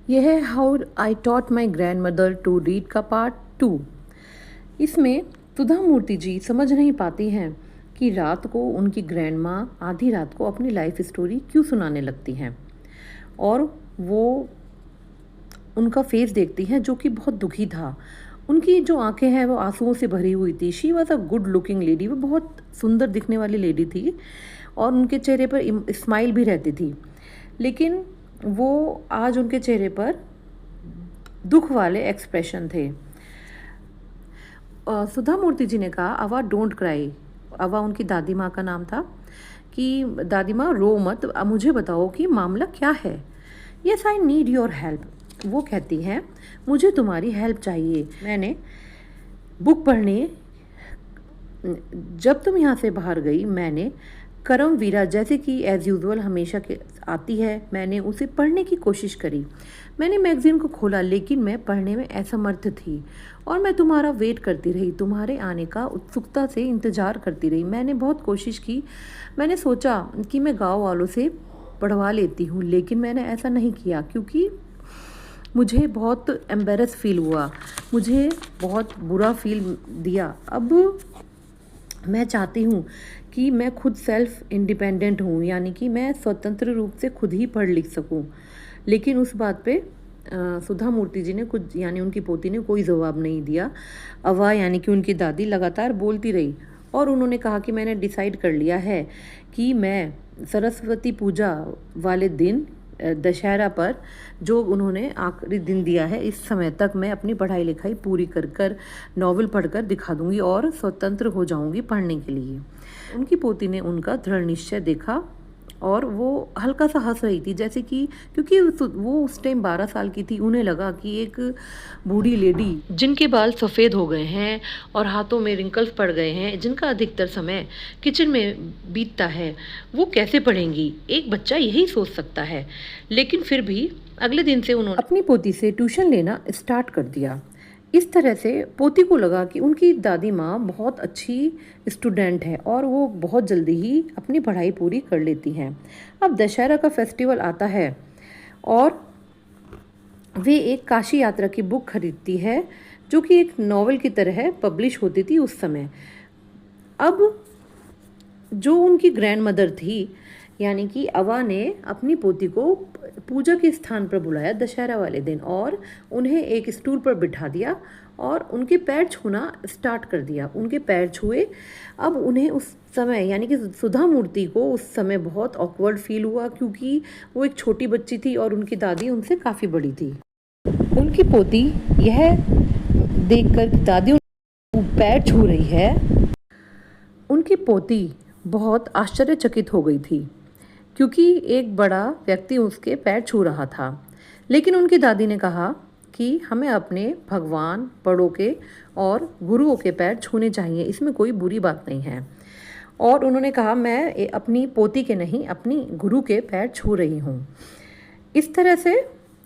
यह है how I taught my grandmother to read का पार्ट 2। इसमें सुधा मूर्ति जी समझ नहीं पाती हैं कि रात को उनकी ग्रैंड माँ आधी रात को अपनी लाइफ स्टोरी क्यों सुनाने लगती हैं, और वो उनका फेस देखती हैं जो कि बहुत दुखी था। उनकी जो आंखें हैं वो आंसुओं से भरी हुई थी। She was a good looking lady, वो बहुत सुंदर दिखने वाली लेडी थी और उनके चेहरे पर स्माइल भी रहती थी, लेकिन वो आज उनके चेहरे पर दुख वाले एक्सप्रेशन थे। सुधा मूर्ति जी ने कहा, अवा डोंट क्राई। अवा उनकी दादी माँ का नाम था, कि दादी माँ रो मत, अब मुझे बताओ कि मामला क्या है। Yes I need your help. वो कहती हैं, मुझे तुम्हारी हेल्प चाहिए। मैंने बुक पढ़ने, जब तुम यहाँ से बाहर गई मैंने करम वीरा जैसे कि एज़ यूजुअल हमेशा के आती है, मैंने उसे पढ़ने की कोशिश करी। मैंने मैगज़ीन को खोला, लेकिन मैं पढ़ने में असमर्थ थी और मैं तुम्हारा वेट करती रही, तुम्हारे आने का उत्सुकता से इंतज़ार करती रही। मैंने बहुत कोशिश की, मैंने सोचा कि मैं गाँव वालों से पढ़वा लेती हूँ, लेकिन मैंने ऐसा नहीं किया क्योंकि मुझे बहुत एम्बेरस फील हुआ, मुझे बहुत बुरा फील दिया। अब मैं चाहती हूँ कि मैं खुद सेल्फ इंडिपेंडेंट हूँ, यानी कि मैं स्वतंत्र रूप से खुद ही पढ़ लिख सकूँ। लेकिन उस बात पे सुधा मूर्ति जी ने कुछ, यानी उनकी पोती ने कोई जवाब नहीं दिया। अवा यानी कि उनकी दादी लगातार बोलती रही और उन्होंने कहा कि मैंने डिसाइड कर लिया है कि मैं सरस्वती पूजा वाले दिन, दशहरा पर जो उन्होंने आखिरी दिन दिया है, इस समय तक मैं अपनी पढ़ाई लिखाई पूरी कर कर नॉवल पढ़कर दिखा दूंगी और स्वतंत्र हो जाऊंगी पढ़ने के लिए। उनकी पोती ने उनका दृढ़ निश्चय देखा और वो हल्का सा हंस रही थी, जैसे कि क्योंकि वो उस टाइम 12 साल की थी। उन्हें लगा कि एक बूढ़ी लेडी जिनके बाल सफ़ेद हो गए हैं और हाथों में रिंकल्स पड़ गए हैं, जिनका अधिकतर समय किचन में बीतता है, वो कैसे पढ़ेंगी। एक बच्चा यही सोच सकता है। लेकिन फिर भी अगले दिन से उन्होंने अपनी पोती से ट्यूशन लेना स्टार्ट कर दिया। इस तरह से पोती को लगा कि उनकी दादी माँ बहुत अच्छी स्टूडेंट है और वो बहुत जल्दी ही अपनी पढ़ाई पूरी कर लेती हैं। अब दशहरा का फेस्टिवल आता है और वे एक काशी यात्रा की बुक खरीदती है, जो कि एक नॉवल की तरह पब्लिश होती थी उस समय। अब जो उनकी ग्रैंड मदर थी, यानी कि अवा ने अपनी पोती को पूजा के स्थान पर बुलाया दशहरा वाले दिन और उन्हें एक स्टूल पर बिठा दिया और उनके पैर छूना स्टार्ट कर दिया। उनके पैर छुए। अब उन्हें उस समय, यानी कि सुधा मूर्ति को उस समय बहुत ऑकवर्ड फील हुआ, क्योंकि वो एक छोटी बच्ची थी और उनकी दादी उनसे काफ़ी बड़ी थी। उनकी पोती यह देखकर कि दादी पैर छू रही है, उनकी पोती बहुत आश्चर्यचकित हो गई थी, क्योंकि एक बड़ा व्यक्ति उसके पैर छू रहा था। लेकिन उनकी दादी ने कहा कि हमें अपने भगवान, बड़ों के और गुरुओं के पैर छूने चाहिए, इसमें कोई बुरी बात नहीं है। और उन्होंने कहा, मैं अपनी पोती के नहीं, अपनी गुरु के पैर छू रही हूँ। इस तरह से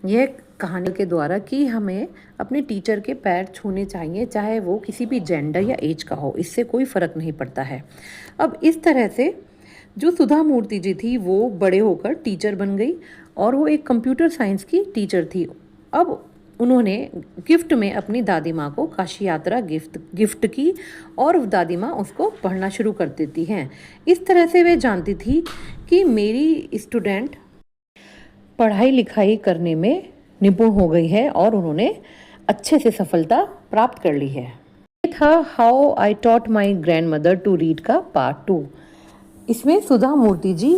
यह कहानी के द्वारा कि हमें अपने टीचर के पैर छूने चाहिए, चाहे वो किसी भी जेंडर या एज का हो, इससे कोई फ़र्क नहीं पड़ता है। अब इस तरह से जो सुधा मूर्ति जी थी वो बड़े होकर टीचर बन गई और वो एक कंप्यूटर साइंस की टीचर थी। अब उन्होंने गिफ्ट में अपनी दादी माँ को काशी यात्रा गिफ्ट की और दादी माँ उसको पढ़ना शुरू कर देती हैं। इस तरह से वे जानती थी कि मेरी स्टूडेंट पढ़ाई लिखाई करने में निपुण हो गई है और उन्होंने अच्छे से सफलता प्राप्त कर ली है। ये था how I taught my grandmother to read का पार्ट 2। इसमें सुधा मूर्ति जी